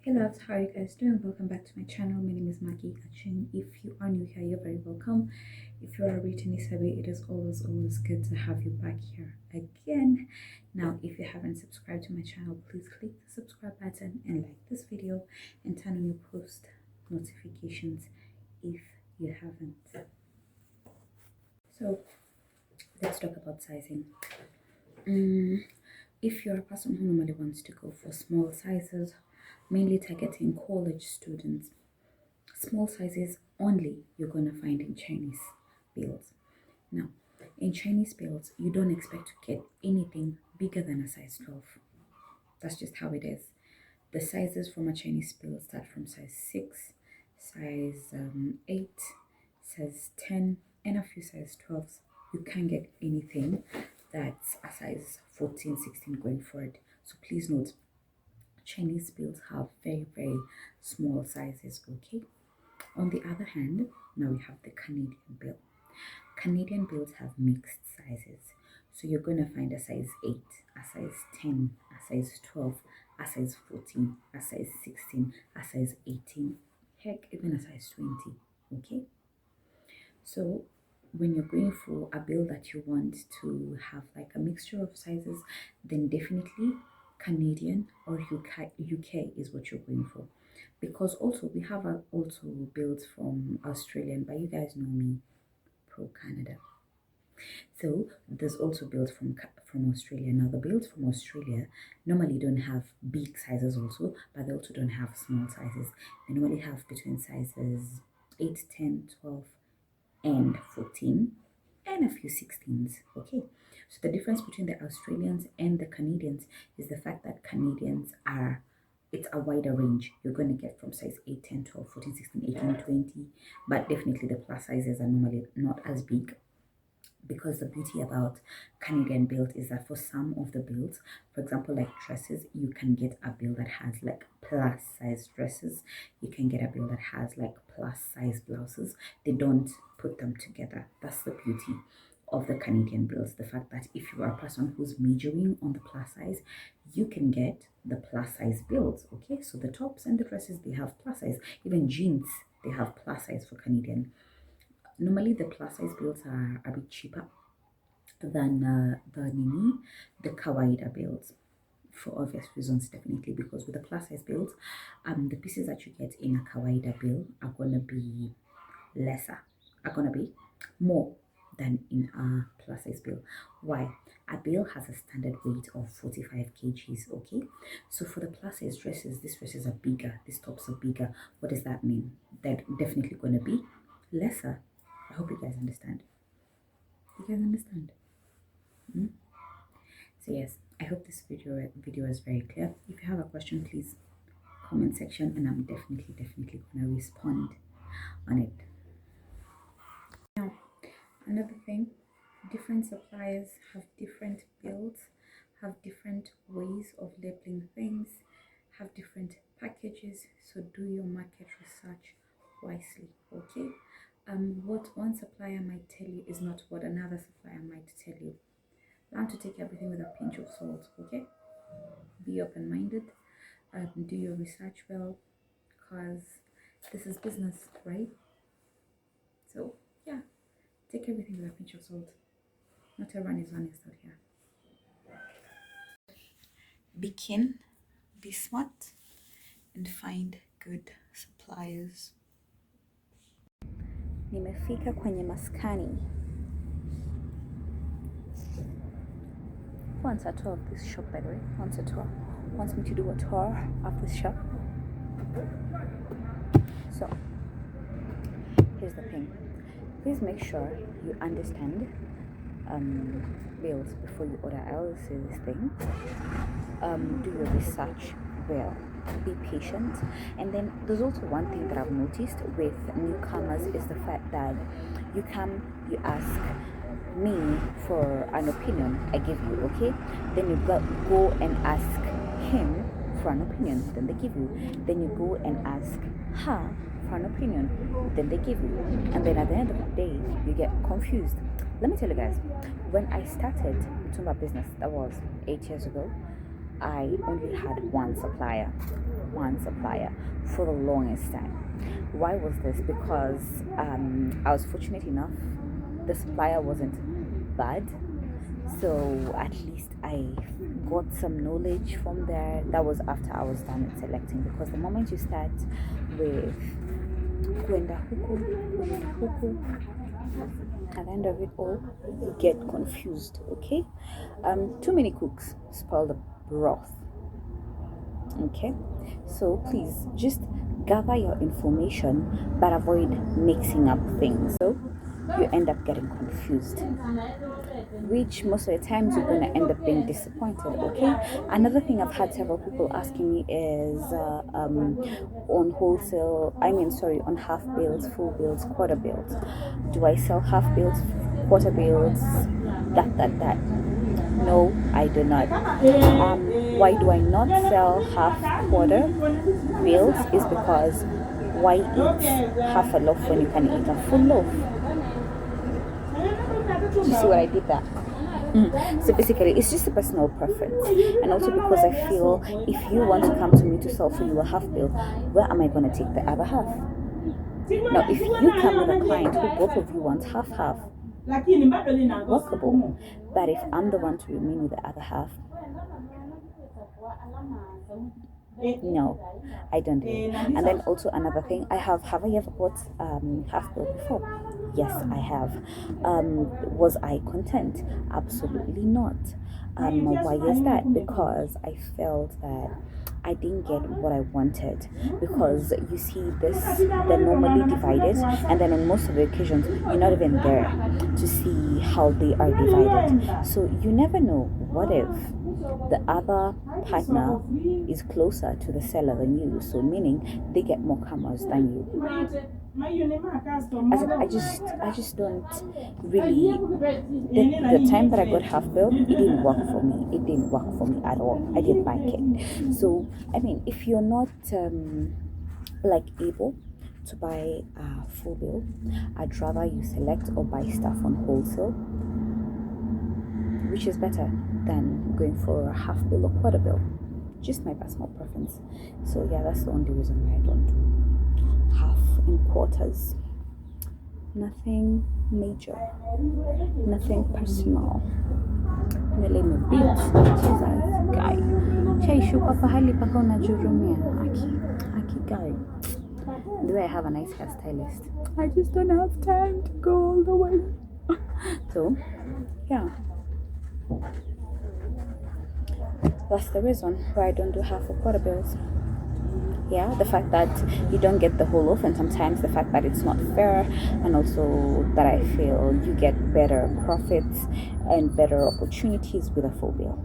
Hey loves, how are you guys doing? Welcome back to my channel. My name is Maggie Achin. If you are new here, you're very welcome. If you are a returning subscriber, it is always good to have you back here again. Now, if you haven't subscribed to my channel, please click the subscribe button and like this video and turn on your post notifications if you haven't. So let's talk about sizing. If you're a person who normally wants to go for small sizes, mainly targeting college students, small sizes only you're gonna find in Chinese BALES. Now, in Chinese BALES, you don't expect to get anything bigger than a size 12. That's just how it is. The sizes from a Chinese BALES start from size 6, size 8, size 10, and a few size 12s. You can't get anything that's a size 14, 16 going forward. So please note, Chinese BALES have very small sizes, okay? On the other hand, now we have the Canadian BALE. Canadian BALES have mixed sizes. So you're going to find a size 8, a size 10, a size 12, a size 14, a size 16, a size 18, heck, even a size 20, okay? So when you're going for a BALE that you want to have like a mixture of sizes, then definitely Canadian or UK is what you're going for. Because also we have also BALES from Australian, but you guys know me, pro Canada. So there's also BALES from Australia. Now the BALES from Australia normally don't have big sizes also, but they also don't have small sizes. They normally have between sizes 8, 10, 12, and 14, and a few 16s. Okay, so the difference between the Australians and the Canadians is the fact that Canadians are, it's a wider range. You're going to get from size 8, 10, 12, 14, 16, 18, 20, but definitely the plus sizes are normally not as big. Because the beauty about Canadian BALES is that for some of the BALES, for example, like dresses, you can get a BALE that has like plus size dresses. You can get a BALE that has like plus size blouses. They don't put them together. That's the beauty of the Canadian BALES. The fact that if you are a person who's majoring on the plus size, you can get the plus size BALES. Okay, so the tops and the dresses, they have plus size. Even jeans, they have plus size for Canadian. Normally the plus size BALES are a bit cheaper than the kawaida BALES, for obvious reasons, definitely, because with the plus size BALES, the pieces that you get in a kawaida BALE are gonna be lesser, are gonna be more than in a plus size BALE. Why? A BALE has a standard weight of 45 kgs, okay? So for the plus size dresses, these dresses are bigger, these tops are bigger. What does that mean? They're definitely gonna be lesser. I hope you guys understand. You guys understand? So yes, I hope this video is very clear. If you have a question, please comment section, and I'm definitely gonna respond on it. Now, another thing, different suppliers have different builds, have different ways of labeling things, have different packages. So do your market research wisely, okay? What one supplier might tell you is not what another supplier might tell you. Learn to take everything with a pinch of salt, okay? Be open-minded, do your research well, because this is business, right? So yeah, take everything with a pinch of salt. Not everyone is honest out here. Be keen, be smart, and find good suppliers. Nimefika kwenye maskani. Wants a tour of this shop, by the way. Wants me to do a tour of this shop. So here's the thing. Please make sure you understand BALES before you order. I always say this thing. Do your research well. Be patient. And then there's also one thing that I've noticed with newcomers is the fact that you come, you ask me for an opinion, I give you, okay? Then you go and ask him for an opinion, then they give you. Then you go and ask her for an opinion, then they give you. And then at the end of the day, you get confused. Let me tell you guys, when I started MTUMBA business, that was 8 years ago, I only had one supplier. one supplier for the longest time. Why was this? Because I was fortunate enough, the supplier wasn't bad, so at least I got some knowledge from there. That was after I was done with selecting, because the moment you start with kwenda huku, at the end of it all, you get confused. Okay, too many cooks spoil the broth. Okay, so please just gather your information but avoid mixing up things, so you end up getting confused, which most of the times you're going to end up being disappointed. Okay, another thing I've had several people asking me is on wholesale, on half bills, full bills, quarter bills. Do I sell half bills, quarter bills, that? No, I do not. Why do I not sell half quarter bills? Is because why eat half a loaf when you can eat a full loaf? Do you see what I did there? So basically, it's just a personal preference, and also because I feel if you want to come to me to sell for you a half bill, where am I going to take the other half? Now, if you come with a client who both of you want half, workable. But if I'm the one to remain with the other half, no, I don't do it. And then also another thing, have I ever bought half bill before? Yes, I have. Was I content? Absolutely not. Why is that? Because I felt that I didn't get what I wanted, because you see they're normally divided, and then on most of the occasions you're not even there to see how they are divided, so you never know. What if the other partner is closer to the seller than you, so meaning they get more cameras than you? I just don't really. The time that I got half bill, it didn't work for me. It didn't work for me at all. I didn't like it. So if you're not able to buy a full bill, I'd rather you select or buy stuff on wholesale, which is better than going for a half bill or quarter bill. Just my personal preference. So yeah, that's the only reason why I don't do half and quarters. Nothing major, nothing personal. Nile beat Jesus guy. Chai shuka pahali paka unajurumia. Aki guy. Do I have a nice hairstylist? I just don't have time to go all the way. So yeah, that's the reason why I don't do half or quarter bills. Yeah, the fact that you don't get the whole loaf, and sometimes the fact that it's not fair, and also that I feel you get better profits and better opportunities with a full bill.